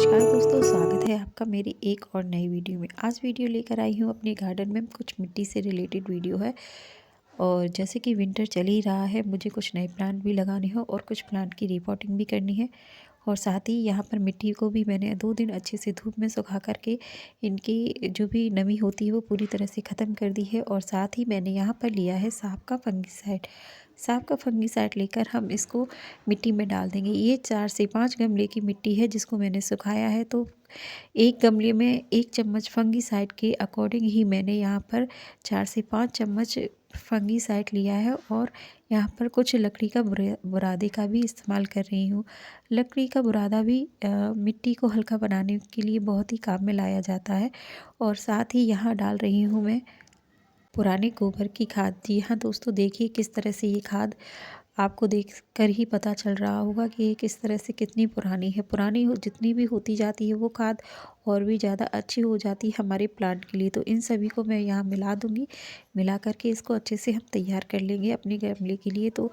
नमस्कार दोस्तों, स्वागत है आपका मेरी एक और नई वीडियो में। आज वीडियो लेकर आई हूँ अपने गार्डन में, कुछ मिट्टी से रिलेटेड वीडियो है। और जैसे कि विंटर चल ही रहा है, मुझे कुछ नए प्लांट भी लगाने हो और कुछ प्लांट की रिपोर्टिंग भी करनी है। और साथ ही यहाँ पर मिट्टी को भी मैंने 2 दिन अच्छे से धूप में सुखा करके इनकी जो भी नमी होती है वो पूरी तरह से ख़त्म कर दी है। और साथ ही मैंने यहाँ पर लिया है सांप का फंगिसाइड। सांप का फंगिसाइड लेकर हम इसको मिट्टी में डाल देंगे। ये 4 से 5 गमले की मिट्टी है जिसको मैंने सुखाया है। तो एक गमले में 1 चम्मच फंगिसाइड के अकॉर्डिंग ही मैंने यहाँ पर 4 से 5 चम्मच फंगिसाइड लिया है। और यहाँ पर कुछ लकड़ी का बुरादे का भी इस्तेमाल कर रही हूँ। लकड़ी का बुरादा भी मिट्टी को हल्का बनाने के लिए बहुत ही काम में लाया जाता है। और साथ ही यहाँ डाल रही हूँ मैं पुराने गोबर की खाद। जी हाँ दोस्तों, देखिए किस तरह से ये खाद आपको देखकर ही पता चल रहा होगा कि ये किस तरह से कितनी पुरानी है। पुरानी हो जितनी भी होती जाती है वो खाद और भी ज़्यादा अच्छी हो जाती है हमारे प्लांट के लिए। तो इन सभी को मैं यहाँ मिला दूँगी। मिला करके इसको अच्छे से हम तैयार कर लेंगे अपने गमले के लिए। तो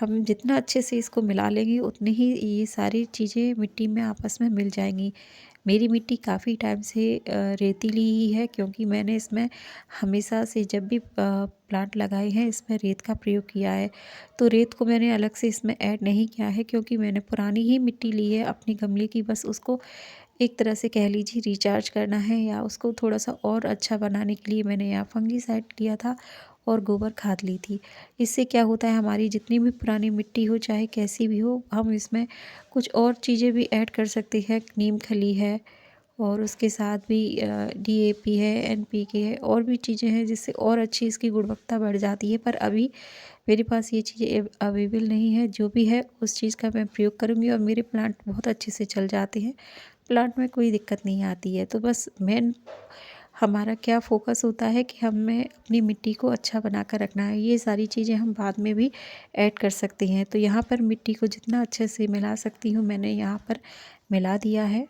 हम जितना अच्छे से इसको मिला लेंगे उतनी ही ये सारी चीज़ें मिट्टी में आपस में मिल जाएंगी। मेरी मिट्टी काफ़ी टाइम से रेतीली ही है, क्योंकि मैंने इसमें हमेशा से जब भी प्लांट लगाए हैं इसमें रेत का प्रयोग किया है। तो रेत को मैंने अलग से इसमें ऐड नहीं किया है, क्योंकि मैंने पुरानी ही मिट्टी ली है अपने गमले की। बस उसको एक तरह से कह लीजिए रिचार्ज करना है, या उसको थोड़ा-सा और अच्छा बनाने के लिए मैंने यहाँ फंगिसाइड लिया था और गोबर खाद ली थी। इससे क्या होता है, हमारी जितनी भी पुरानी मिट्टी हो चाहे कैसी भी हो, हम इसमें कुछ और चीज़ें भी ऐड कर सकते हैं। नीम खली है और उसके साथ भी डीएपी है, एनपीके है, और भी चीज़ें हैं जिससे और अच्छी इसकी गुणवत्ता बढ़ जाती है। पर अभी मेरे पास ये चीज़ें अवेलेबल नहीं है। जो भी है उस चीज़ का मैं प्रयोग करूँगी और मेरे प्लांट बहुत अच्छे से चल जाते हैं। प्लांट में कोई दिक्कत नहीं आती है। तो बस मेन हमारा क्या फ़ोकस होता है कि हमें अपनी मिट्टी को अच्छा बना कर रखना है। ये सारी चीज़ें हम बाद में भी ऐड कर सकते हैं। तो यहाँ पर मिट्टी को जितना अच्छे से मिला सकती हूँ मैंने यहाँ पर मिला दिया है।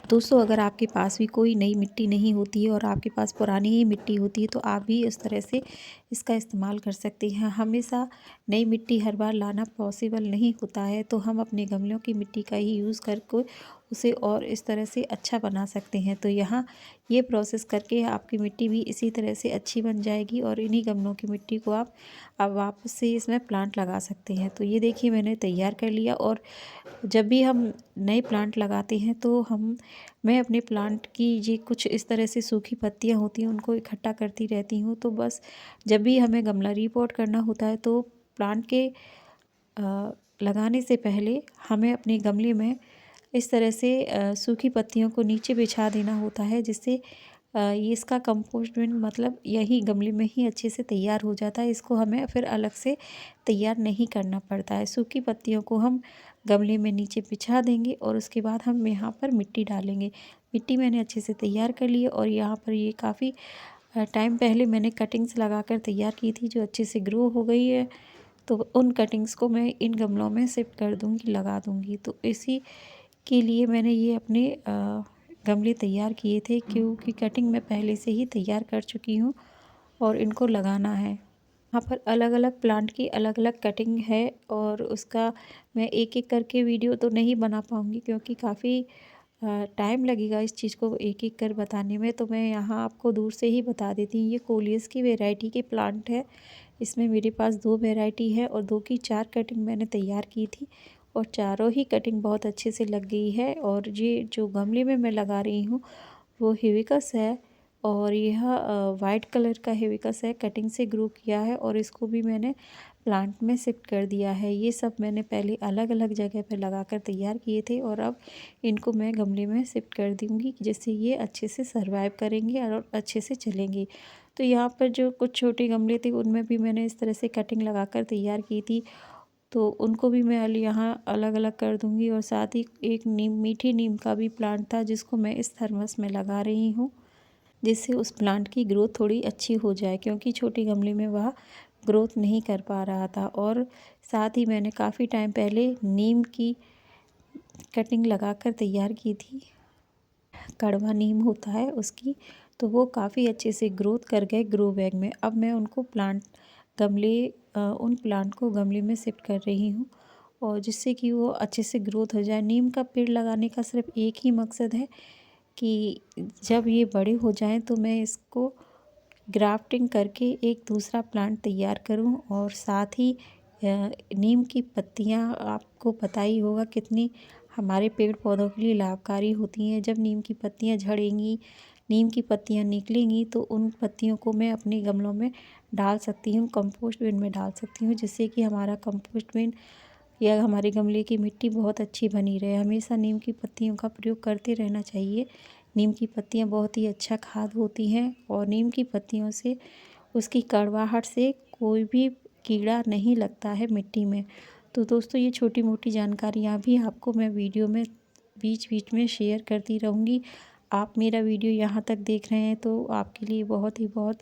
दोस्तों, अगर आपके पास भी कोई नई मिट्टी नहीं होती है और आपके पास पुरानी ही मिट्टी होती है तो आप भी इस तरह से इसका इस्तेमाल कर सकते हैं। हमेशा नई मिट्टी हर बार लाना पॉसिबल नहीं होता है, तो हम अपने गमलों की मिट्टी का ही यूज़ करके उसे और इस तरह से अच्छा बना सकते हैं। तो यहाँ ये प्रोसेस करके आपकी मिट्टी भी इसी तरह से अच्छी बन जाएगी और इन्हीं गमलों की मिट्टी को आप अब वापस से इसमें प्लांट लगा सकते हैं। तो ये देखिए मैंने तैयार कर लिया। और जब भी हम नए प्लांट लगाते हैं तो मैं अपने प्लांट की ये कुछ इस तरह से सूखी पत्तियां होती हैं उनको इकट्ठा करती रहती हूँ। तो बस जब भी हमें गमला रिपोर्ट करना होता है तो प्लांट के लगाने से पहले हमें अपने गमले में इस तरह से सूखी पत्तियों को नीचे बिछा देना होता है, जिससे ये इसका कंपोस्टमेंट मतलब यही गमले में ही अच्छे से तैयार हो जाता है। इसको हमें फिर अलग से तैयार नहीं करना पड़ता है। सूखी पत्तियों को हम गमले में नीचे बिछा देंगे और उसके बाद हम यहाँ पर मिट्टी डालेंगे। मिट्टी मैंने अच्छे से तैयार कर ली है और यहाँ पर ये काफ़ी टाइम पहले मैंने कटिंग्स लगाकर तैयार की थी जो अच्छे से ग्रो हो गई है। तो उन कटिंग्स को मैं इन गमलों में शिफ्ट कर दूँगी, लगा दूँगी। तो इसी के लिए मैंने ये अपने गमले तैयार किए थे, क्योंकि कटिंग मैं पहले से ही तैयार कर चुकी हूँ और इनको लगाना है। यहाँ पर अलग-अलग प्लांट की अलग-अलग कटिंग है और उसका मैं एक-एक करके वीडियो तो नहीं बना पाऊँगी, क्योंकि काफ़ी टाइम लगेगा इस चीज़ को एक-एक कर बताने में। तो मैं यहाँ आपको दूर से ही बता देती हूँ। ये कोलियस की वैरायटी के प्लांट है। इसमें मेरे पास 2 वैरायटी है और 2 की 4 कटिंग मैंने तैयार की थी और चारों ही कटिंग बहुत अच्छे से लग गई है। और ये जो गमले में मैं लगा रही हूँ वो हिबिस्कस है और यह वाइट कलर का हिबिस्कस है। कटिंग से ग्रो किया है और इसको भी मैंने प्लांट में शिफ्ट कर दिया है। ये सब मैंने पहले अलग-अलग जगह पर लगाकर तैयार किए थे और अब इनको मैं गमले में शिफ्ट कर दूँगी, जिससे ये अच्छे से सर्वाइव करेंगे और अच्छे से चलेंगे। तो यहाँ पर जो कुछ छोटे गमले थे उनमें भी मैंने इस तरह से कटिंग लगाकर तैयार की थी, तो उनको भी मैं यहाँ अलग-अलग कर दूँगी। और साथ ही एक मीठी नीम का भी प्लांट था जिसको मैं इस थर्मस में लगा रही हूँ, जिससे उस प्लांट की ग्रोथ थोड़ी अच्छी हो जाए, क्योंकि छोटे गमले में वह ग्रोथ नहीं कर पा रहा था। और साथ ही मैंने काफ़ी टाइम पहले नीम की कटिंग लगाकर तैयार की थी। कड़वा नीम होता है उसकी, तो वो काफ़ी अच्छे से ग्रोथ कर गए ग्रो बैग में। अब मैं उनको उन प्लांट को गमले में शिफ्ट कर रही हूँ और जिससे कि वो अच्छे से ग्रोथ हो जाए। नीम का पेड़ लगाने का सिर्फ एक ही मकसद है कि जब ये बड़े हो जाएं तो मैं इसको ग्राफ्टिंग करके एक दूसरा प्लांट तैयार करूं। और साथ ही नीम की पत्तियां आपको पता ही होगा कितनी हमारे पेड़ पौधों के लिए लाभकारी होती हैं। जब नीम की पत्तियां झड़ेंगी, नीम की पत्तियां निकलेंगी तो उन पत्तियों को मैं अपने गमलों में डाल सकती हूँ, कंपोस्ट बिन में डाल सकती हूँ, जिससे कि हमारा कंपोस्ट बिन या हमारे गमले की मिट्टी बहुत अच्छी बनी रहे। हमेशा नीम की पत्तियों का प्रयोग करते रहना चाहिए। नीम की पत्तियां बहुत ही अच्छा खाद होती हैं और नीम की पत्तियों से, उसकी कड़वाहट से कोई भी कीड़ा नहीं लगता है मिट्टी में। तो दोस्तों, ये छोटी मोटी जानकारियाँ भी आपको मैं वीडियो में बीच बीच में शेयर करती रहूँगी। आप मेरा वीडियो यहाँ तक देख रहे हैं तो आपके लिए बहुत ही बहुत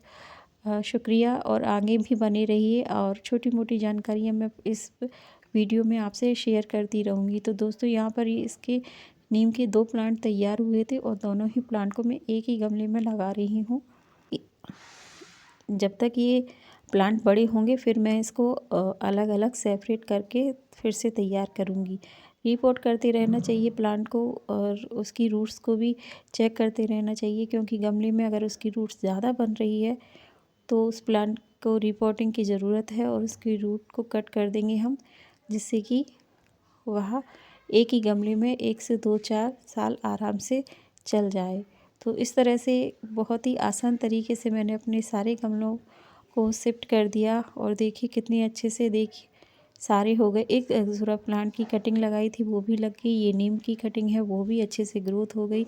शुक्रिया, और आगे भी बने रहिए और छोटी मोटी जानकारियाँ मैं इस वीडियो में आपसे शेयर करती रहूँगी। तो दोस्तों, यहाँ पर ये इसके नीम के 2 प्लांट तैयार हुए थे और दोनों ही प्लांट को मैं एक ही गमले में लगा रही हूँ। जब तक ये प्लांट बड़े होंगे फिर मैं इसको अलग अलग सेपरेट करके फिर से तैयार करूँगी। रिपोर्ट करते रहना चाहिए प्लांट को, और उसकी रूट्स को भी चेक करते रहना चाहिए, क्योंकि गमले में अगर उसकी रूट्स ज़्यादा बन रही है तो उस प्लांट को रिपोर्टिंग की ज़रूरत है और उसकी रूट को कट कर देंगे हम, जिससे कि वह एक ही गमले में 1 से 2-4 साल आराम से चल जाए। तो इस तरह से बहुत ही आसान तरीके से मैंने अपने सारे गमलों को शिफ्ट कर दिया और देखिए कितने अच्छे से, देखिए सारे हो गए। एक एक्सोरा प्लांट की कटिंग लगाई थी वो भी लग गई, ये नीम की कटिंग है वो भी अच्छे से ग्रोथ हो गई।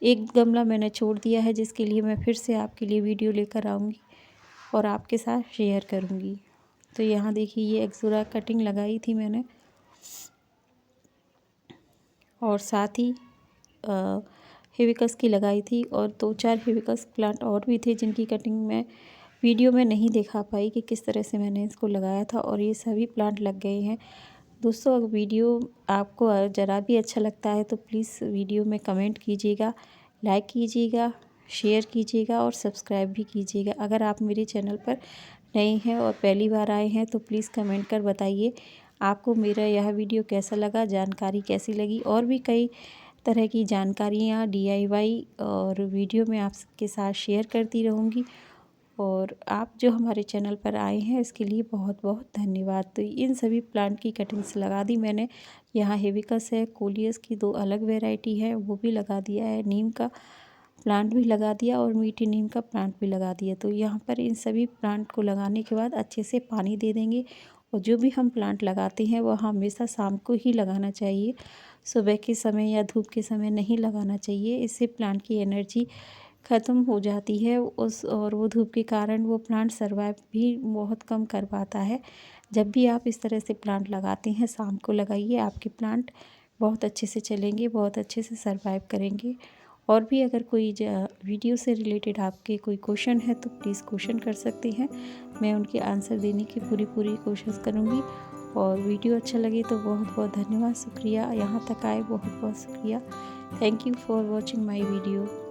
एक गमला मैंने छोड़ दिया है जिसके लिए मैं फिर से आपके लिए वीडियो लेकर आऊँगी और आपके साथ शेयर करूँगी। तो यहाँ देखिए ये एक्सोरा कटिंग लगाई थी मैंने, और साथ ही हिबिस्कस की लगाई थी, और 2-4 हिबिस्कस प्लांट और भी थे जिनकी कटिंग मैं वीडियो में नहीं दिखा पाई कि किस तरह से मैंने इसको लगाया था, और ये सभी प्लांट लग गए हैं। दोस्तों, अगर वीडियो आपको ज़रा भी अच्छा लगता है तो प्लीज़ वीडियो में कमेंट कीजिएगा, लाइक कीजिएगा, शेयर कीजिएगा और सब्सक्राइब भी कीजिएगा। अगर आप मेरे चैनल पर नए हैं और पहली बार आए हैं तो प्लीज़ कमेंट कर बताइए आपको मेरा यह वीडियो कैसा लगा, जानकारी कैसी लगी। और भी कई तरह की जानकारियाँ DIY और वीडियो में आपके साथ शेयर करती रहूँगी। और आप जो हमारे चैनल पर आए हैं इसके लिए बहुत बहुत धन्यवाद। तो इन सभी प्लांट की कटिंग्स लगा दी मैंने। यहाँ हिबिस्कस है, कोलियस की 2 अलग वैरायटी है वो भी लगा दिया है, नीम का प्लांट भी लगा दिया और मीठी नीम का प्लांट भी लगा दिया। तो यहाँ पर इन सभी प्लांट को लगाने के बाद अच्छे से पानी दे देंगे। और जो भी हम प्लांट लगाते हैं वह हमेशा शाम को ही लगाना चाहिए, सुबह के समय या धूप के समय नहीं लगाना चाहिए। इससे प्लांट की एनर्जी ख़त्म हो जाती है और वो धूप के कारण वो प्लांट सर्वाइव भी बहुत कम कर पाता है। जब भी आप इस तरह से प्लांट लगाते हैं शाम को लगाइए, आपके प्लांट बहुत अच्छे से चलेंगे, बहुत अच्छे से सर्वाइव करेंगे। और भी अगर कोई वीडियो से रिलेटेड आपके कोई क्वेश्चन है तो प्लीज़ क्वेश्चन कर सकते हैं, मैं उनके आंसर देने की पूरी कोशिश करूँगी। और वीडियो अच्छा लगे तो बहुत बहुत धन्यवाद, शुक्रिया। यहाँ तक आए बहुत बहुत शुक्रिया। Thank you for watching my video.